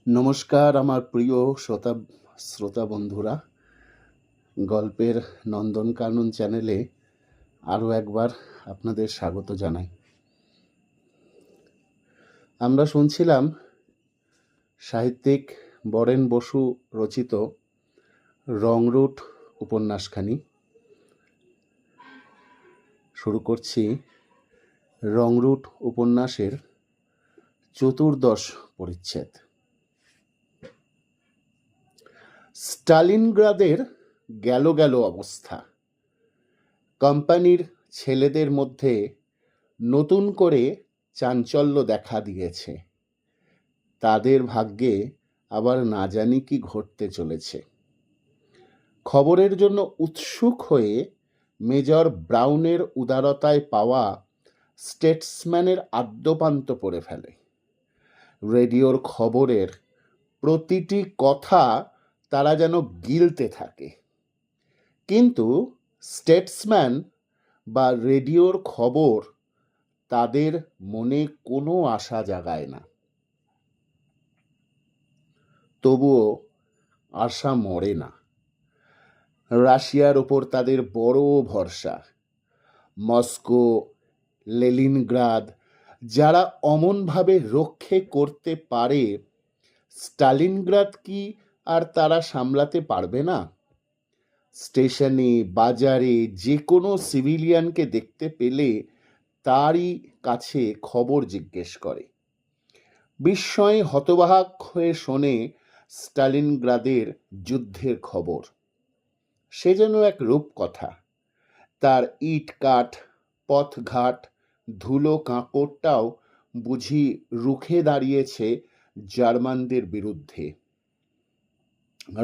নমস্কার আমার প্রিয় শ্রোতা বন্ধুরা। গল্পের নন্দনকানন চ্যানেলে আরও একবার আপনাদের স্বাগত জানাই। আমরা শুনছিলাম সাহিত্যিক বরেন বসু রচিত রংরুট উপন্যাসখানি। শুরু করছি রংরুট উপন্যাসের 14 পরিচ্ছেদ। স্টালিনগ্রাদের গেল অবস্থা। কোম্পানির ছেলেদের মধ্যে নতুন করে চাঞ্চল্য দেখা দিয়েছে। তাদের ভাগ্যে আবার না জানি কি ঘটতে চলেছে। খবরের জন্য উৎসুক হয়ে মেজর ব্রাউনের উদারতায় পাওয়া স্টেটসম্যানের আদ্যপান্ত পড়ে ফেলে। রেডিওর খবরের প্রতিটি কথা তারা যেন গিলতে থাকে, কিন্তু স্টেটসম্যান বা রেডিওর খবর তাদের মনে কোনো আশা জাগায় না। তবুও আশা মরে না। রাশিয়ার ওপর তাদের বড় ভরসা। মস্কো, লেনিনগ্রাদ যারা অমনভাবে রক্ষে করতে পারে, স্টালিনগ্রাদ কি আর তারা সামলাতে পারবে না? স্টেশনে, বাজারে যে কোনো সিভিলিয়ানকে দেখতে পেলে তারই কাছে খবর জিজ্ঞেস করে। বিস্ময়ে হতবাক হয়ে শোনে স্টালিনগ্রাদের যুদ্ধের খবর। সে যেন এক রূপকথা। তার ইটকাঠ, পথঘাট, ধুলো কাঁকড়টাও বুঝি রুখে দাঁড়িয়েছে জার্মানদের বিরুদ্ধে।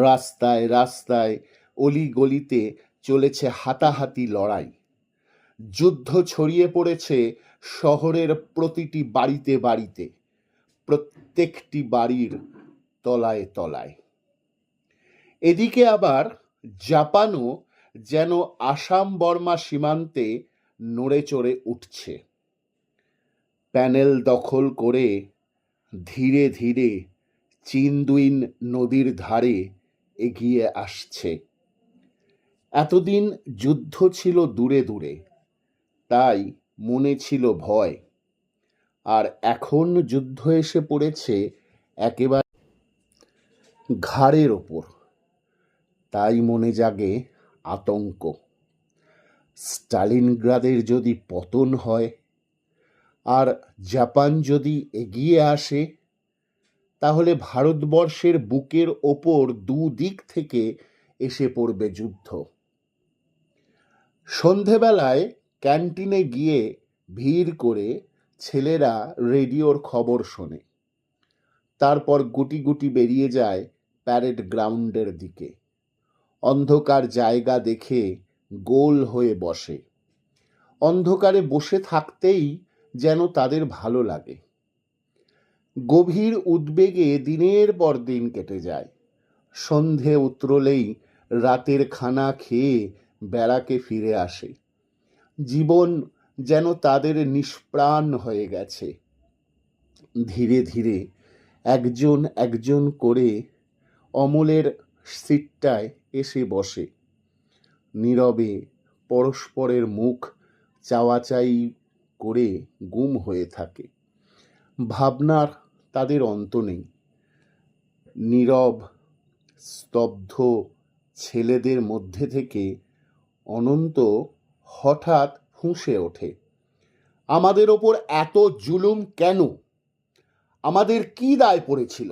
রাস্তায় রাস্তায়, অলিগলিতে চলেছে হাতাহাতি লড়াই। যুদ্ধ ছড়িয়ে পড়েছে শহরের প্রতিটি বাড়িতে বাড়িতে, প্রত্যেকটি বাড়ির তলায় তলায়। এদিকে আবার জাপানও যেন আসাম বর্মা সীমান্তে নড়ে চড়ে উঠছে। প্যানেল দখল করে ধীরে ধীরে চিনদুইন নদীর ধারে এগিয়ে আসছে। এতদিন যুদ্ধ ছিল দূরে দূরে, তাই মনে ছিল ভয়, আর এখন যুদ্ধ এসে পড়েছে একেবারে ঘাড়ের ওপর, তাই মনে জাগে আতঙ্ক। স্টালিনগ্রাদের যদি পতন হয় আর জাপান যদি এগিয়ে আসে, তাহলে ভারতবর্ষের বুকের ওপর দুদিক থেকে এসে পড়বে যুদ্ধ। সন্ধেবেলায় ক্যান্টিনে গিয়ে ভিড় করে ছেলেরা রেডিওর খবর শোনে। তারপর গুটি গুটি বেরিয়ে যায় প্যারেড গ্রাউন্ডের দিকে। অন্ধকার জায়গা দেখে গোল হয়ে বসে। অন্ধকারে বসে থাকতেই যেন তাদের ভালো লাগে। গভীর উদ্বেগে দিনের পর দিন কেটে যায়। সন্ধে উতরলেই রাতের খানা খেয়ে ব্যারাকে ফিরে আসে। জীবন যেন তাদের নিষ্প্রাণ হয়ে গেছে। ধীরে ধীরে একজন একজন করে অমলের সিটটায় এসে বসে। নীরবে পরস্পরের মুখ চাওয়াচাই করে গুম হয়ে থাকে। ভাবনার তাদের অন্ত নেই। নীরব স্তব্ধ ছেলেদের মধ্যে থেকে অনন্ত হঠাৎ ফুঁসে ওঠে, আমাদের ওপর এত জুলুম কেন? আমাদের কি দায় পড়েছিল?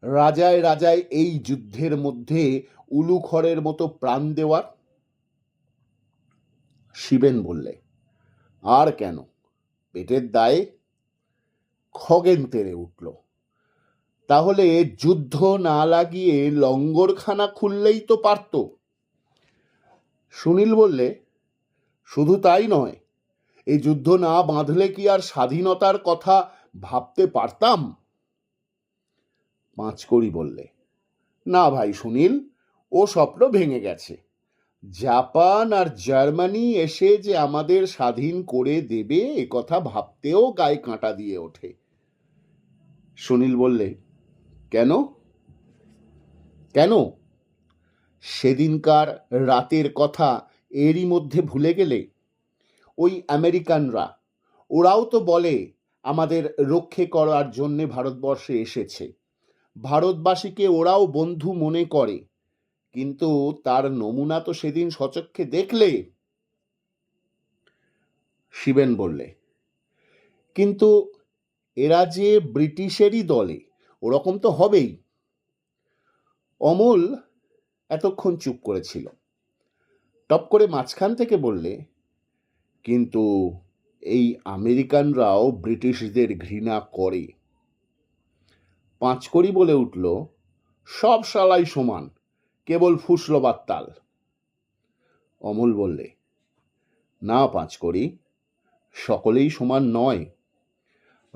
রাজায় রাজায় এই যুদ্ধের মধ্যে উলুখড়ের মতো প্রাণ দেওয়ার? শিবেন বললে, আর কেন, পেটের দায়ে। খগেন তেড়ে উঠল, তাহলে যুদ্ধ না লাগিয়ে লঙ্গরখানা খুললেই তো পারত। সুনীল বললে, শুধু তাই নয়, এই যুদ্ধ না বাঁধলে কি আর স্বাধীনতার কথা ভাবতে পারতাম? পাঁচকড়ি বললে, না ভাই সুনীল, ও স্বপ্ন ভেঙে গেছে। জাপান আর জার্মানি এসে যে আমাদের স্বাধীন করে দেবে এ কথা ভাবতেও গায়ে কাঁটা দিয়ে ওঠে। সুনীল বললে, কেন? কেন? সেদিনকার রাতের কথা এরই মধ্যে ভুলে গেলে? ওই আমেরিকানরা, ওরাও তো বলে আমাদের রক্ষে করার জন্যে ভারতবর্ষে এসেছে, ভারতবাসীকে ওরাও বন্ধু মনে করে, কিন্তু তার নমুনা তো সেদিন সচক্ষে দেখলে। শিবেন বললে, কিন্তু এরা যে ব্রিটিশেরই দলে, ওরকম তো হবেই। অমল এতক্ষণ চুপ করেছিল, টপ করে মাঝখান থেকে বললে, কিন্তু এই আমেরিকানরাও ব্রিটিশদের ঘৃণা করে। পাঁচকড়ি বলে উঠল, সব শালাই সমান, কেবল ফুসলবার তাল। অমল বললে, না পাঁচকড়ি, সকলেই সমান নয়।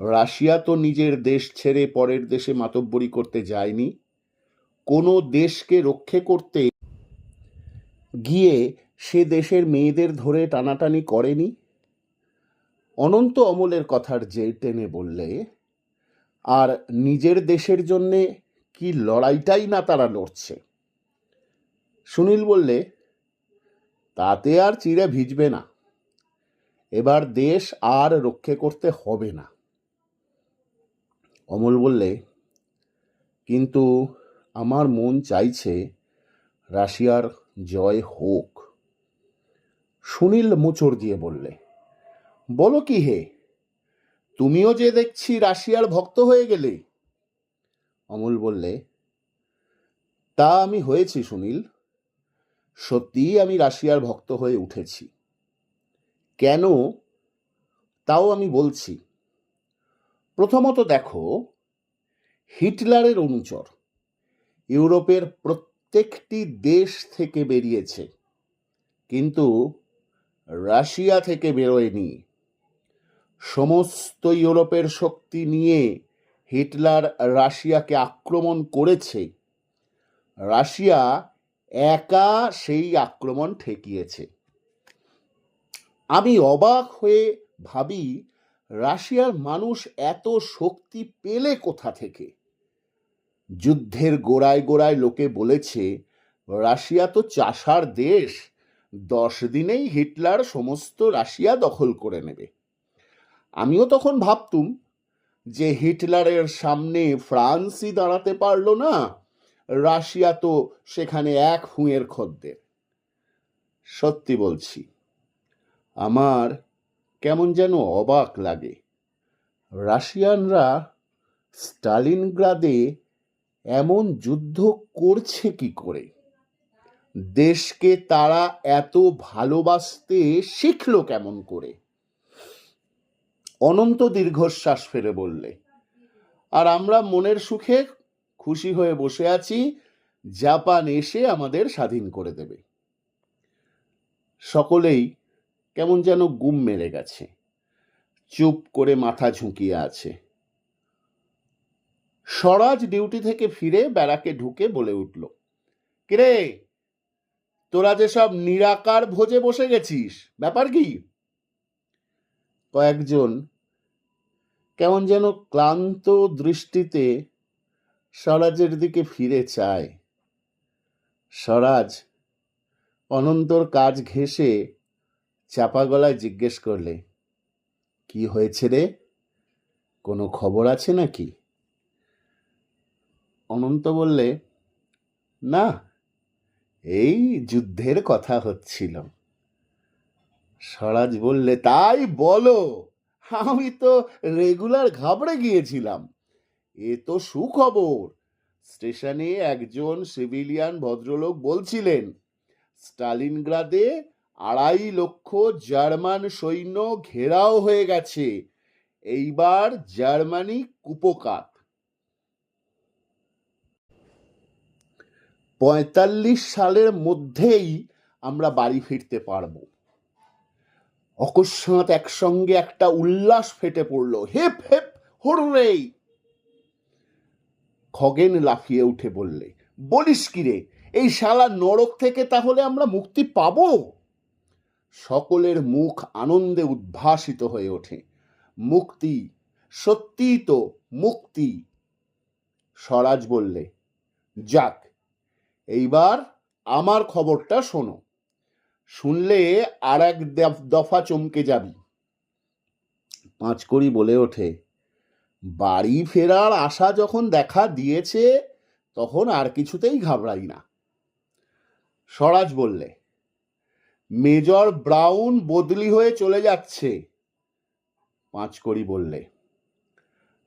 রাশিয়া তো নিজের দেশ ছেড়ে পরের দেশে মাতব্বরি করতে যায়নি, কোনো দেশকে রক্ষে করতে গিয়ে সে দেশের মেয়েদের ধরে টানাটানি করেনি। অনন্ত অমলের কথার জের টেনে বললে, আর নিজের দেশের জন্যে কি লড়াইটাই না তারা লড়ছে। সুনীল বললে, তাতে আর চিড়ে ভিজবে না, এবার দেশ আর রক্ষে করতে হবে না। অমল বললে, কিন্তু আমার মন চাইছে রাশিয়ার জয় হোক। সুনীল মোচড় দিয়ে বললে, বলো কি হে, তুমিও যে দেখছি রাশিয়ার ভক্ত হয়ে গেলে। অমল বললে, তা আমি হয়েছি সুনীল, সত্যিই আমি রাশিয়ার ভক্ত হয়ে উঠেছি। কেন তাও আমি বলছি। প্রথমত দেখো, হিটলারের অনুচর ইউরোপের প্রত্যেকটি দেশ থেকে বেরিয়েছে, কিন্তু রাশিয়া থেকে বেরোয়নি। সমস্ত ইউরোপের শক্তি নিয়ে হিটলার রাশিয়াকে আক্রমণ করেছে, রাশিয়া একা সেই আক্রমণ ঠেকিয়েছে। আমি অবাক হয়ে ভাবি, রাশিয়ার মানুষ এত শক্তি পেলে কোথা থেকে? যুদ্ধের গোড়ায় গোড়ায় লোকে বলেছে রাশিয়া তো চাষার দেশ, 10 দিনেই হিটলার সমস্ত রাশিয়া দখল করে নেবে। আমিও তখন ভাবতুম যে হিটলারের সামনে ফ্রান্সই দাঁড়াতে পারল না, রাশিয়া তো সেখানে এক হুঁয়ের খদ্দের। সত্যি বলছি, আমার কেমন যেন অবাক লাগে, রাশিয়ানরা স্টালিনগ্রাদে এমন যুদ্ধ করছে কি করে? দেশকে তারা এত ভালোবাসতে শিখলো কেমন করে? অনন্ত দীর্ঘশ্বাস ফেলে বললে, আর আমরা মনের সুখে খুশি হয়ে বসে আছি, জাপান এসে আমাদের স্বাধীন করে দেবে। সকলেই কেমন যেন গুম মেরে গেছে, চুপ করে মাথা ঝুঁকিয়ে আছে। স্বরাজ ডিউটি থেকে ফিরে ব্যারাকে ঢুকে বলে উঠল, কিরে, তোরা যে সব নিরাকার ভোজে বসে গেছিস, ব্যাপার কি? কয়েকজন কেমন যেন ক্লান্ত দৃষ্টিতে স্বরাজের দিকে ফিরে চায়। স্বরাজ অনন্তর কাজ ঘেঁষে চাপা গলায় জিজ্ঞেস করলে, কি হয়েছে রে, কোনো খবর আছে নাকি? অনন্ত বললে, না, এই যুদ্ধের কথা হচ্ছিল। স্বরাজ বললে, তাই বলো, আমি তো রেগুলার ঘাবড়ে গিয়েছিলাম। এ তো সুখবর। স্টেশনে একজন সিভিলিয়ান ভদ্রলোক বলছিলেন স্টালিনগ্রাদে 2.5 লক্ষ জার্মান সৈন্য ঘেরাও হয়ে গেছে, এইবার জার্মানি কুপোকাত। 45 সালের মধ্যেই আমরা বাড়ি ফিরতে পারবো। অকস্মাৎ একসঙ্গে একটা উল্লাস ফেটে পড়ল, হেপ হেপ হুররে! খগেন লাফিয়ে উঠে বললে, বলিস কি রে, এই শালা নরক থেকে তাহলে আমরা মুক্তি পাবো? সকলের মুখ আনন্দে উদ্ভাসিত হয়ে ওঠে। মুক্তি, সত্যিই তো মুক্তি। স্বরাজ বললে, যাক, এইবার আমার খবরটা শোনো, শুনলে আর এক দফা চমকে যাবি। পাঁচকড়ি বলে ওঠে, বাড়ি ফেরার আশা যখন দেখা দিয়েছে তখন আর কিছুতেই ঘাবড়াই না। স্বরাজ বললে, মেজর ব্রাউন বদলি হয়ে চলে যাচ্ছে। পাঁচকড়ি বললে,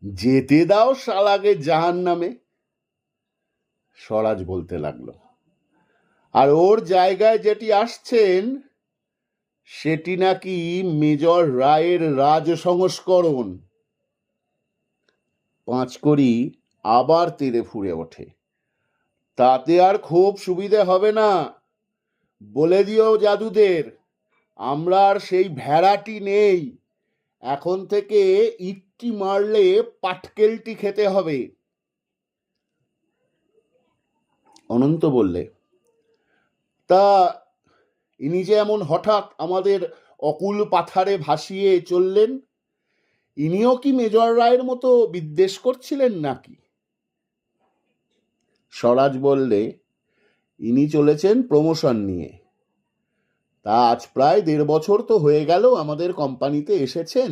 যেতে দাও শালাকে জাহান্নামে। স্বরাজ বলতে লাগলো, আর ওর জায়গায় যেটি আসছেন সেটি নাকি মেজর রায়ের রাজ সংস্করণ। পাঁচকড়ি আবার তেড়ে ফুঁড়ে ওঠে, তাতে আর খুব সুবিধে হবে না, বলে দিও জাদুদের আমরা আর সেই ভেড়াটি নেই, এখন থেকে ইটটি মারলে পাটকেলটি খেতে হবে। অনন্ত বললে, তা ইনি যে এমন হঠাৎ আমাদের অকুল পাথারে ভাসিয়ে চললেন, ইনিও কি মেজর রায়ের মতো বিদ্বেষ করছিলেন নাকি? স্বরাজ বললে, ইনি চলেছেন প্রমোশন নিয়ে। তা আজ প্রায় 1.5 বছর তো হয়ে গেল আমাদের কোম্পানিতে এসেছেন।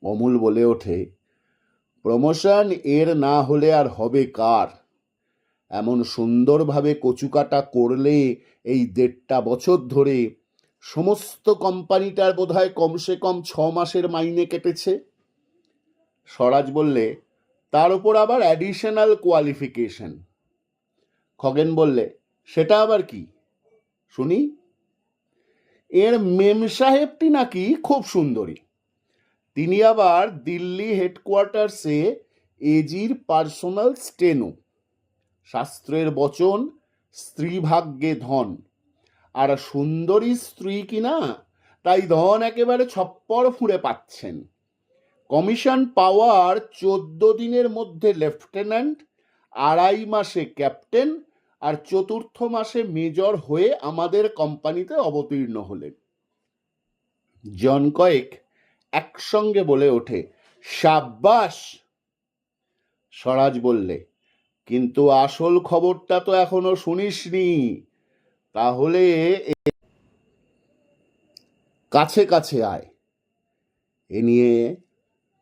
অমূল বলে ওঠে, প্রমোশন এর না হলে আর হবে কার? এমন সুন্দরভাবে কচুকাটা করলে এই 1.5 বছর ধরে সমস্ত কোম্পানিটার বোধহয় কমসে কম 6 মাসের মাইনে কেটেছে। স্বরাজ বললে, তার উপর আবার অ্যাডিশনাল কোয়ালিফিকেশন। খগেন বললে, সেটা আবার কি শুনি? এর মেম সাহেবটি নাকি খুব সুন্দরী, তিনি আবার দিল্লি হেডকোয়ার্টার্সে এজির পার্সোনাল স্টেনো। শাস্ত্রের বচন, স্ত্রী ভাগ্যে ধন, আর সুন্দরী স্ত্রী কিনা, তাই ধন একেবারে ছপ্পর ফুঁড়ে পাচ্ছেন। কমিশন পাওয়ার 14 দিনের মধ্যে লেফটেন্যান্ট, 2.5 মাসে ক্যাপ্টেন, আর 4র্থ মাসে মেজর হয়ে আমাদের কোম্পানিতে অবতীর্ণ হলেন। জন কয়েক একসঙ্গে বলে ওঠে, সাব্বাস। স্বরাজ বললে, কিন্তু আসল খবরটা তো এখনো শুনিসনি, তাহলে কাছে কাছে আয়, এ নিয়ে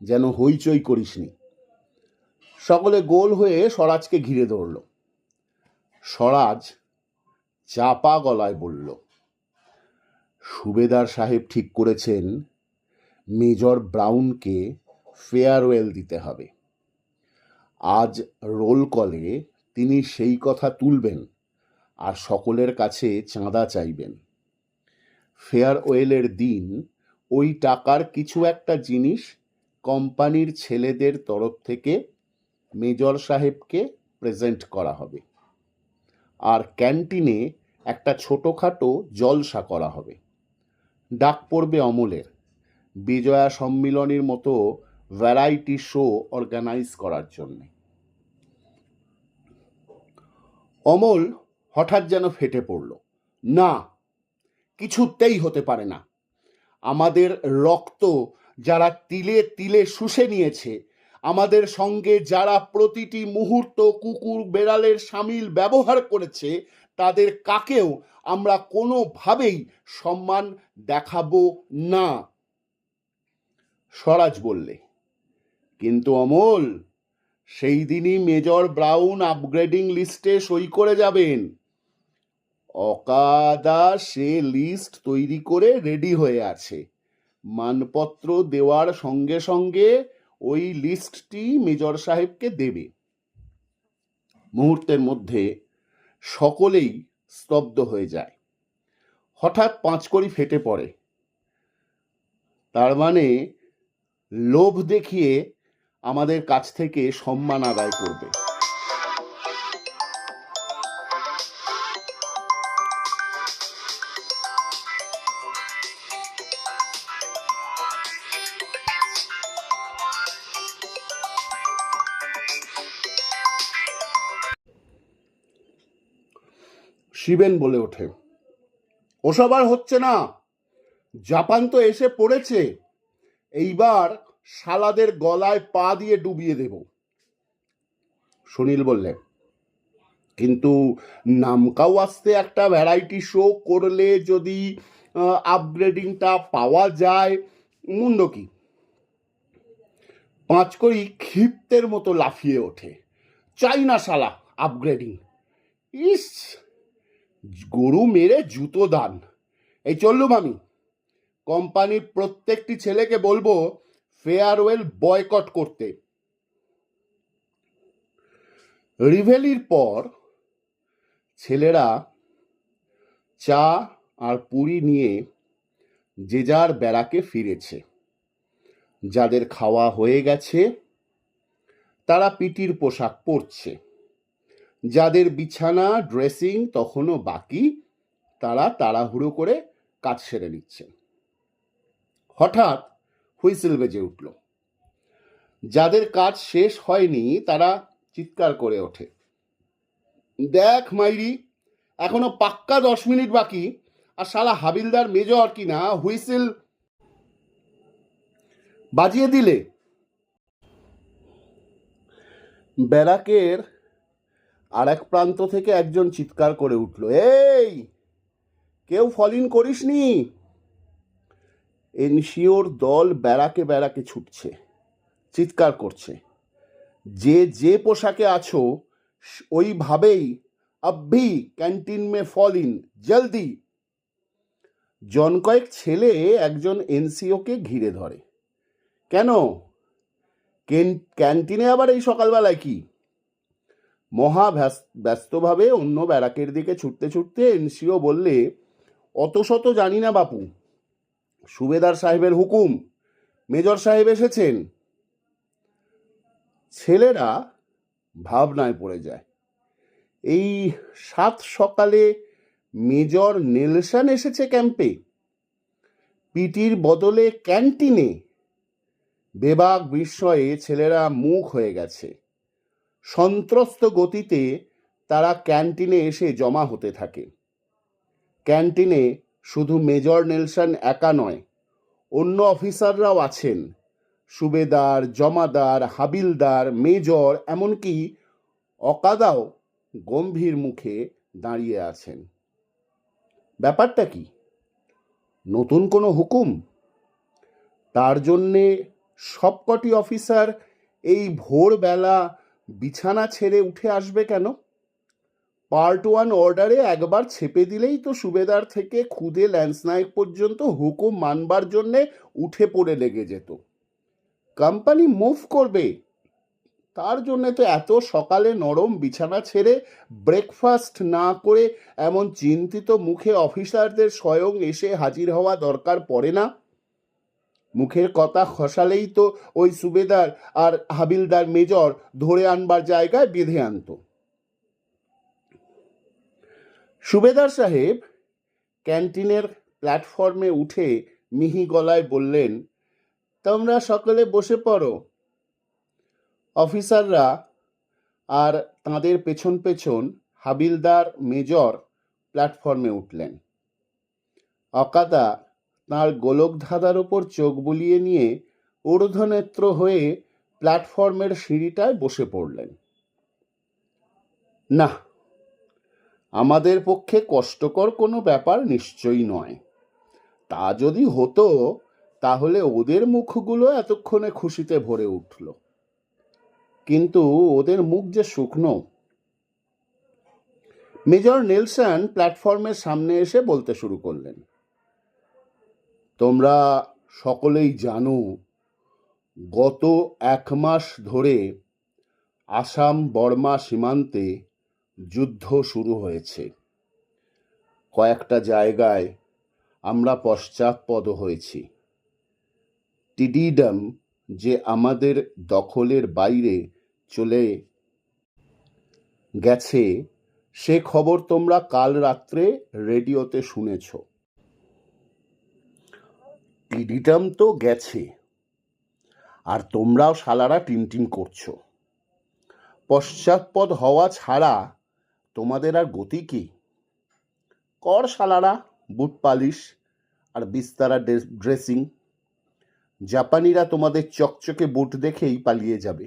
যেন হইচই করিসনি। সকলে গোল হয়ে স্বরাজকে ঘিরে ধরল। স্বরাজ চাপা গলায় বলল, সুবেদার সাহেব ঠিক করেছেন মেজর ব্রাউনকে ফেয়ারওয়েল দিতে হবে। আজ রোল কলে তিনি সেই কথা তুলবেন আর সকলের কাছে চাঁদা চাইবেন। ফেয়ারওয়েলের দিন ওই টাকার কিছু একটা জিনিস কোম্পানির ছেলেদের তরফ থেকে মেজর সাহেবকে প্রেজেন্ট করা হবে, আর ক্যান্টিনে একটা ছোটোখাটো জলসা করা হবে। ডাক পড়বে অমলের, বিজয়া সম্মিলনীর মতো ভ্যারাইটি শো অর্গানাইজ করার জন্য। অমল হঠাৎ যেন ফেটে পড়ল, না, কিছুতেই হতে পারে না। আমাদের রক্ত যারা তিলে তিলে শুষে নিয়েছে, আমাদের সঙ্গে যারা প্রতিটি মুহূর্ত কুকুর বেড়ালের সামিল ব্যবহার করেছে, তাদের কাকেও আমরা কোনোভাবেই সম্মান দেখাবো না। স্বরাজ বললে, কিন্তু অমল, সেই দিনই মেজর ব্রাউন আপগ্রেডিং লিস্টে সই করে যাবেন। অকাদা সে লিস্ট তৈরি করে রেডি হয়ে আছে, মানপত্র দেওয়ার সঙ্গে সঙ্গে ওই লিস্টটি মেজর সাহেবকে দেবে। মুহূর্তের মধ্যে সকলেই স্তব্ধ হয়ে যায়। হঠাৎ পাঁচকড়ি ফেটে পড়ে, তার মানে লোভ দেখিয়ে আমাদের কাছ থেকে সম্মান আদায় করবে। শিবেন বলে ওঠে, ওসব আর হচ্ছে না, জাপান তো এসে পড়েছে, এইবার শালাদের গলায় পা দিয়ে ডুবিয়ে দেব। সুনীল বললে, কিন্তু নামকাও আসতে একটা ভ্যারাইটি শো করলে যদি আপগ্রেডিংটা পাওয়া যায়, মন্দ কি? পাঁচকড়ি ক্ষিপ্তের মতো লাফিয়ে ওঠে, চাই না শালা আপগ্রেডিং। ইস, গরু মেরে জুতো দান। এই চললুম আমি, কোম্পানির প্রত্যেকটি ছেলেকে বলবো ফেয়ারওয়েল বয়কট করতে। রিভেলির পর ছেলেরা চা আর পুরি নিয়ে যে যার ব্যারাকে ফিরেছে। যাদের খাওয়া হয়ে গেছে তারা পিটির পোশাক পরছে, যাদের বিছানা ড্রেসিং তখনও বাকি তারা তাড়াহুড়ো করে কাজ সেরে নিচ্ছে। হঠাৎ হুইসেল বেজে উঠল। যাদের কাজ শেষ হয়নি তারা চিৎকার করে ওঠে, দেখ মাইরি, এখনো পাক্কা 10 মিনিট বাকি, আর শালা হাবিলদার মেজর কিনা হুইসেল বাজিয়ে দিলে। ব্যারাকের আর এক প্রান্ত থেকে একজন চিৎকার করে উঠল, এই কেউ ফলিন করিসনি? এনসিওর দল ব্যারাকে ব্যারাকে ছুটছে, চিৎকার করছে, যে যে পোশাকে আছো ওইভাবেই আব্বি ক্যান্টিন মে ফলিন জলদি। জন কয়েক ছেলে একজন এনসিওকে ঘিরে ধরে, কেন ক্যান্টিনে আবার এই সকালবেলায় কি? মহা ব্যস্তভাবে অন্য ব্যারাকের দিকে ছুটতে ছুটতে এনসিও বললে, অত শত জানি না বাপু, সুবেদার সাহেবের হুকুম, মেজর সাহেব এসেছেন। ছেলেরা ভাবনায় পড়ে যায়, এই 7 সকালে মেজর নেলসন এসেছে ক্যাম্পে, পিটির বদলে ক্যান্টিনে। বেবাক বিস্ময়ে ছেলেরা মুখ হয়ে গেছে। সন্ত্রস্ত গতিতে তারা ক্যান্টিনে এসে জমা হতে থাকে। ক্যান্টিনে শুধু মেজর নেলসন একা নয়, অন্য অফিসাররাও আছেন, সুবেদার, জমাদার, হাবিলদার, মেজর, এমনকি অকাদাও গম্ভীর মুখে দাঁড়িয়ে আছেন। ব্যাপারটা কি? নতুন কোনো হুকুম? তার জন্যে সবকটি অফিসার এই ভোরবেলা বিছানা ছেড়ে উঠে আসবে কেন? পার্ট 1 অর্ডারে একবার ছেপে দিলেই তো সুবেদার থেকে খুদে ল্যান্স নায়ক পর্যন্ত হুকুম মানবার জন্যে উঠে পড়ে লেগে যেত। কোম্পানি মুভ করবে, তার জন্যে তো এত সকালে নরম বিছানা ছেড়ে ব্রেকফাস্ট না করে এমন চিন্তিত মুখে অফিসারদের স্বয়ং এসে হাজির হওয়া দরকার পড়ে না। মুখের কথা খসালেই তো ওই সুবেদার আর হাবিলদার মেজর ধরে আনবার জায়গায় বেঁধে আনত। সুবেদার সাহেব ক্যান্টিনের প্ল্যাটফর্মে উঠে মিহি গলায় বললেন, তোমরা সকলে বসে পড়ো। অফিসাররা আর তাঁদের পেছন পেছন হাবিলদার মেজর প্ল্যাটফর্মে উঠলেন। অকাদা তাঁর গোলক ধাঁধার ওপর চোখ বুলিয়ে নিয়ে ঊর্ধ্বনেত্র হয়ে প্ল্যাটফর্মের সিঁড়িটায় বসে পড়লেন। না, আমাদের পক্ষে কষ্টকর কোনো ব্যাপার নিশ্চয়ই নয়। তা যদি হতো তাহলে ওদের মুখগুলো এতক্ষণে খুশিতে ভরে উঠল, কিন্তু ওদের মুখ যে শুকনো। মেজর নেলসন প্ল্যাটফর্মের সামনে এসে বলতে শুরু করলেন, তোমরা সকলেই জানো গত 1 মাস ধরে আসাম বর্মা সীমান্তে যুদ্ধ শুরু হয়েছে। কয়েকটা জায়গায় আমরা পশ্চাৎপদ হয়েছি। টিডিডাম যে আমাদের দখলের বাইরে চলে গেছে সে খবর তোমরা কাল রাত্রে রেডিওতে শুনেছ। টিডিডাম তো গেছে, আর তোমরাও শালারা টিমটিম করছো। পশ্চাৎপদ হওয়া ছাড়া তোমাদের আর গতি কি? কর শালারা বুট পালিশ আর বিস্তারা ড্রেসিং। জাপানিরা তোমাদের চকচকে বুট দেখেই পালিয়ে যাবে।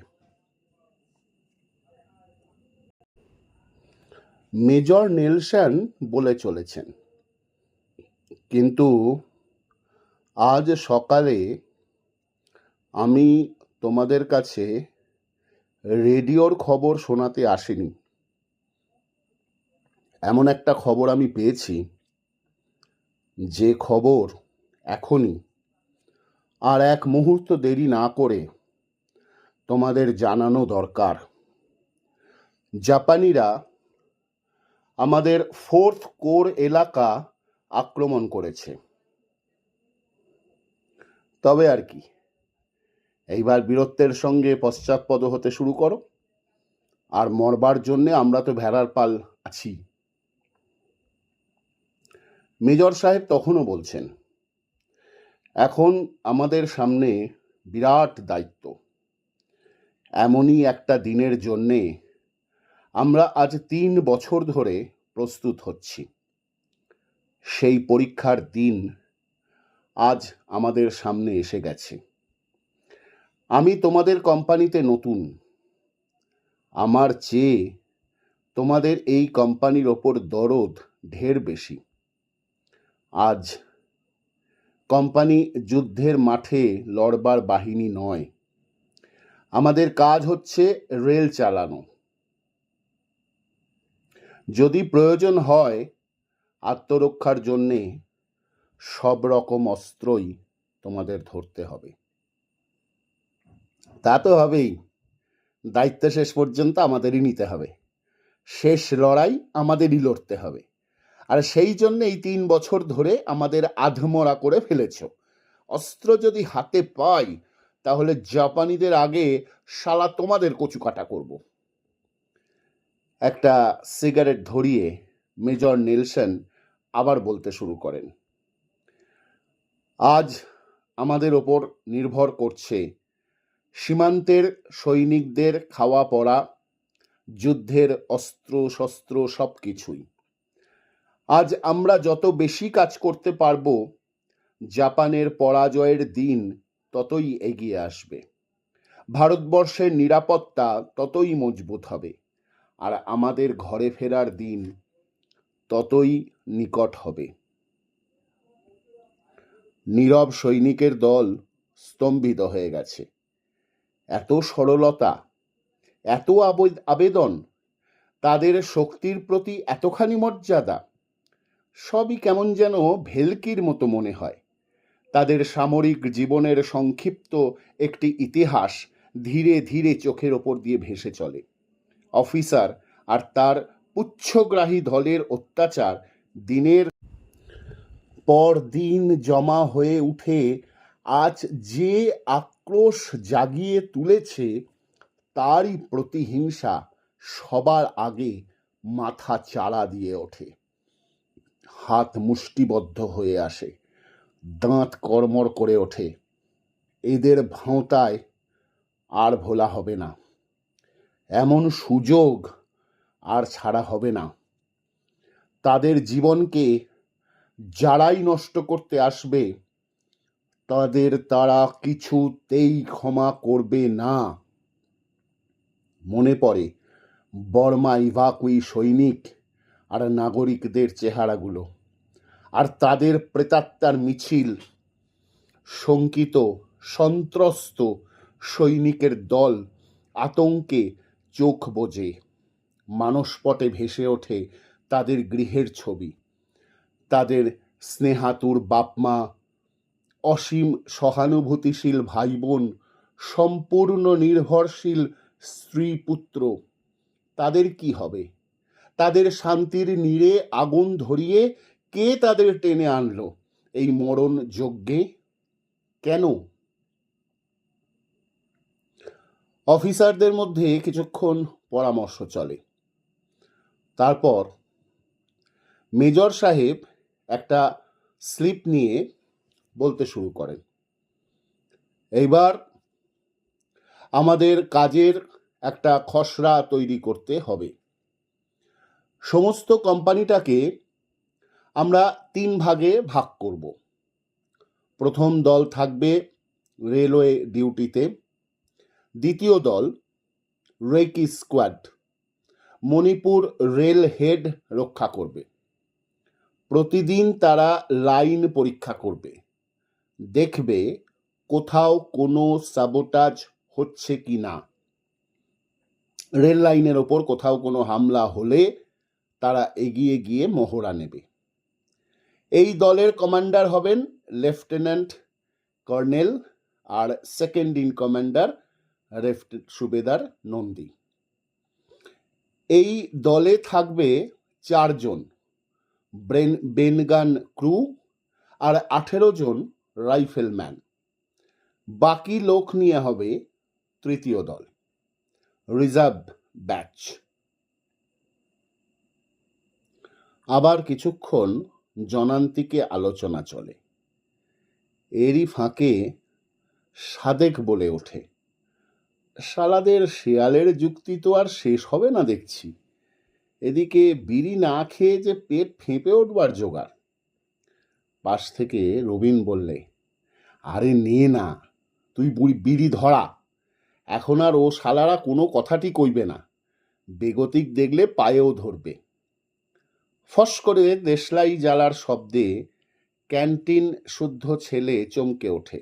মেজর নেলসন বলে চলেছেন, কিন্তু আজ সকালে আমি তোমাদের কাছে রেডিওর খবর শোনাতে আসিনি। এমন একটা খবর আমি পেয়েছি, যে খবর এখনই আর এক মুহূর্ত দেরি না করে তোমাদের জানানো দরকার। জাপানিরা আমাদের 4th কোর এলাকা আক্রমণ করেছে। তবে আর কি, এইবার বীরত্বের সঙ্গে পশ্চাৎপদ হতে শুরু করো, আর মরবার জন্যে আমরা তো ভেড়ার পাল আছি। মেজর সাহেব তখনও বলছেন, এখন আমাদের সামনে বিরাট দায়িত্ব। এমনই একটা দিনের জন্যে আমরা আজ 3 বছর ধরে প্রস্তুত হচ্ছি। সেই পরীক্ষার দিন আজ আমাদের সামনে এসে গেছে। আমি তোমাদের কোম্পানিতে নতুন। আমার চেয়ে তোমাদের এই কোম্পানির ওপর দরদ ঢের বেশি। আজ কোম্পানি যুদ্ধের মাঠে লড়বার বাহিনী নয়। আমাদের কাজ হচ্ছে রেল চালানো। যদি প্রয়োজন হয় আত্মরক্ষার জন্যে সব রকম অস্ত্রই তোমাদের ধরতে হবে। তা তো হবেই, দায়িত্ব শেষ পর্যন্ত আমাদেরই নিতে হবে। শেষ লড়াই আমাদেরই লড়তে হবে। আর সেই জন্য এই 3 বছর ধরে আমাদের আধমরা করে ফেলেছ। অস্ত্র যদি হাতে পাই, তাহলে জাপানিদের আগে শালা তোমাদের কচুকাটা করব। একটা সিগারেট ধরিয়ে মেজর নেলসন আবার বলতে শুরু করেন, আজ আমাদের ওপর নির্ভর করছে সীমান্তের সৈনিকদের খাওয়া পড়া, যুদ্ধের অস্ত্র শস্ত্র সব কিছুই। আজ আমরা যত বেশি কাজ করতে পারবো, জাপানের পরাজয়ের দিন ততই এগিয়ে আসবে। ভারতবর্ষের নিরাপত্তা ততই মজবুত হবে, আর আমাদের ঘরে ফেরার দিন ততই নিকট হবে। নীরব সৈনিকের দল স্তম্ভিত হয়ে গেছে। এত সরলতা, এত আবেদন, তাদের শক্তির প্রতি এতখানি মর্যাদা, সবই কেমন যেন ভেলকির মতো মনে হয়। তাদের সামরিক জীবনের সংক্ষিপ্ত একটি ইতিহাস ধীরে ধীরে চোখের ওপর দিয়ে ভেসে চলে। অফিসার আর তার পুচ্ছগ্রাহী দলের অত্যাচার দিনের পর দিন জমা হয়ে উঠে আজ যে আক্রোশ জাগিয়ে তুলেছে, তারই প্রতিহিংসা সবার আগে মাথা চাড়া দিয়ে ওঠে। হাত মুষ্টিবদ্ধ হয়ে আসে, দাঁত কড়মড় করে ওঠে। এদের ভাঁওতায় আর ভোলা হবে না। এমন সুযোগ আর ছাড়া হবে না। তাদের জীবনকে যারাই নষ্ট করতে আসবে, তাদের তারা কিছুতেই ক্ষমা করবে না। মনে পড়ে বর্মা ইভাকুই সৈনিক আর নাগরিকদের চেহারাগুলো, আর তাদের প্রেতাত্মার মিছিল। শঙ্কিত সন্ত্রস্ত সৈনিকের দল আতঙ্কে চোখ বোজে। মানসপটে ভেসে ওঠে তাদের গৃহের ছবি, তাদের স্নেহাতুর বাপমা, অসীম সহানুভূতিশীল ভাই বোন, সম্পূর্ণ নির্ভরশীল স্ত্রী পুত্র। তাদের কি হবে? তাদের শান্তির নীড়ে আগুন ধরিয়ে কে তাদের টেনে আনলো এই মরণ যজ্ঞে? কেন? অফিসারদের মধ্যে কিছুক্ষণ পরামর্শ চলে। তারপর মেজর সাহেব একটা স্লিপ নিয়ে বলতে শুরু করেন, এইবার আমাদের কাজের একটা খসড়া তৈরি করতে হবে। সমস্ত কোম্পানিটাকে আমরা 3 ভাগে ভাগ করব। প্রথম দল থাকবে রেলওয়ে ডিউটিতে। দ্বিতীয় দল recce squad, Manipur rail head রক্ষা করবে। প্রতিদিন তারা লাইন পরীক্ষা করবে, দেখবে কোথাও কোনো সাবোটাজ হচ্ছে কি না। রেল লাইনের ওপর কোথাও কোনো হামলা হলে তারা এগিয়ে গিয়ে মহড়া নেবে। এই দলের কমান্ডার হবেন লেফটেন্যান্ট কর্নেল, আর second in commander Subedar Nandi. এই দলে থাকবে 4 জন বেনগান ক্রু আর 18 জন রাইফেলম্যান। বাকি লোক নিয়ে হবে তৃতীয় দল, রিজার্ভ ব্যাচ। আবার কিছুক্ষণ জনান্তিকে আলোচনা চলে। এরই ফাঁকে সাদেক বলে ওঠে, শালাদের শেয়ালের যুক্তি তো আর শেষ হবে না দেখছি। এদিকে বিড়ি না খেয়ে যে পেট ফেঁপে উঠবার জোগাড়। পাশ থেকে রবিন বললে, আরে নে না, তুই বিড়ি ধরা। এখন আর ও শালারা কোনো কথাটি কইবে না, বেগতিক দেখলে পায়েও ধরবে। ফস করে দেশলাই জ্বালার শব্দে ক্যান্টিন শুদ্ধ ছেলে চমকে ওঠে।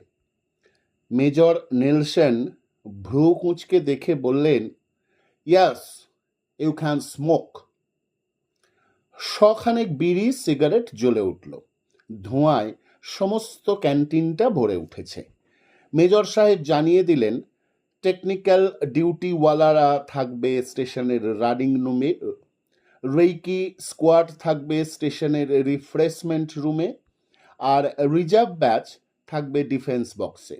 মেজর নেলসন ভ্রু কুঁচকে দেখে বললেন, ইয়াস, ইউ ক্যান স্মোক। শখানেক বিড়ি সিগারেট জ্বলে উঠল, ধোঁয়ায় সমস্ত ক্যান্টিনটা ভরে উঠেছে। মেজর সাহেব জানিয়ে দিলেন, টেকনিক্যাল ডিউটিওয়ালারা থাকবে স্টেশনের রানিং রুমে, রেকি স্কোয়াড থাকবে স্টেশনের রিফ্রেশমেন্ট রুমে, আর রিজার্ভ ব্যাচ থাকবে ডিফেন্স বক্সে।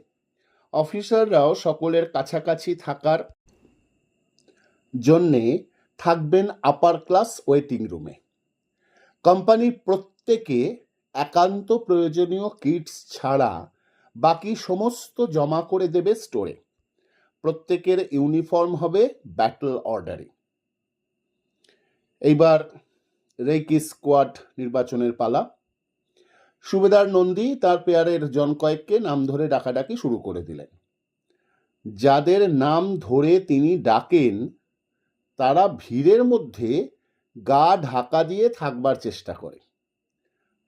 অফিসাররাও সকলের কাছাকাছি থাকার জন্যে থাকবেন আপার ক্লাস ওয়েটিং রুমে। কোম্পানির প্রত্যেকে একান্ত প্রয়োজনীয় কিটস ছাড়া বাকি সমস্ত জমা করে দেবে স্টোরে। প্রত্যেকের ইউনিফর্ম হবে ব্যাটল অর্ডারে। এইবার রেকি স্কোয়াড নির্বাচনের পালা। সুবেদার নন্দী তার পেয়ারের জন কয়েককে নাম ধরে ডাকাডাকি শুরু করে দিলেন। যাদের নাম ধরে তিনি ডাকেন তারা ভিড়ের মধ্যে গা ঢাকা দিয়ে থাকবার চেষ্টা করে।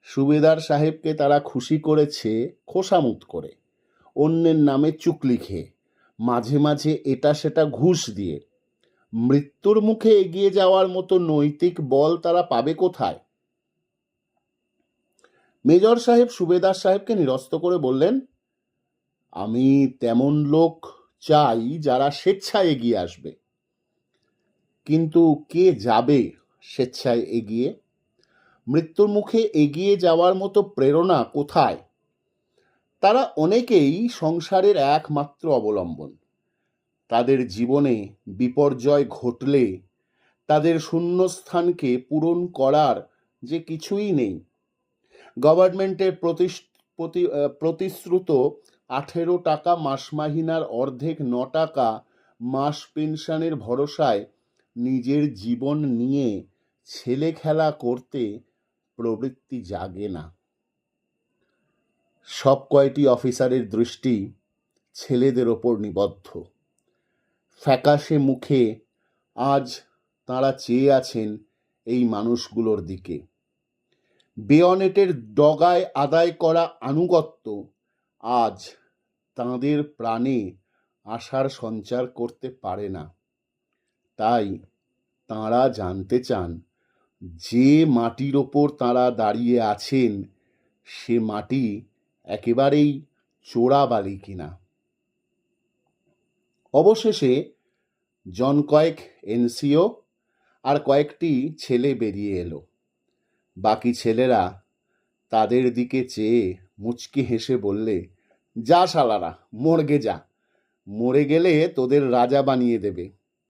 সুবেদার সাহেবকে তারা খুশি করেছে খোসামুত করে, অন্যের নামে চুকলি খেয়ে, মাঝে মাঝে এটা সেটা ঘুষ দিয়ে। মৃত্যুর মুখে এগিয়ে যাওয়ার মতো নৈতিক বল তারা পাবে কোথায়? মেজর সাহেব সুবেদার সাহেবকে নিরস্ত করে বললেন, আমি তেমন লোক চাই যারা স্বেচ্ছায় এগিয়ে আসবে। কিন্তু কে যাবে স্বেচ্ছায় এগিয়ে? মৃত্যুর মুখে এগিয়ে যাওয়ার মতো প্রেরণা কোথায়? তারা অনেকেই সংসারের একমাত্র অবলম্বন। তাদের জীবনে বিপর্যয় ঘটলে তাদের শূন্যস্থানকে পূরণ করার যে কিছুই নেই। গভর্নমেন্টের প্রতিশ্রুত 18 টাকা মাস মাহিনার অর্ধেক 9 টাকা মাস পেনশনের ভরসায় নিজের জীবন নিয়ে ছেলে খেলা করতে প্রবৃত্তি জাগে না। সব কয়টি অফিসারের দৃষ্টি ছেলেদের ওপর নিবদ্ধ। ফ্যাকাশে মুখে আজ তাঁরা চেয়ে আছেন এই মানুষগুলোর দিকে। বেয়নেটের ডগায় আদায় করা আনুগত্য আজ তাঁদের প্রাণে আশার সঞ্চার করতে পারে না। তাই তাঁরা জানতে চান, যে মাটির ওপর তাঁরা দাঁড়িয়ে আছেন সে মাটি একেবারেই চোরাবালি কিনা। অবশেষে জন কয়েক এনসিও আর কয়েকটি ছেলে বেরিয়ে এলো। বাকি ছেলেরা তাদের দিকে চেয়ে মুচকি হেসে বললে, যা শালারা, মর্গে যা, মরে গেলে তোদের রাজা বানিয়ে দেবে।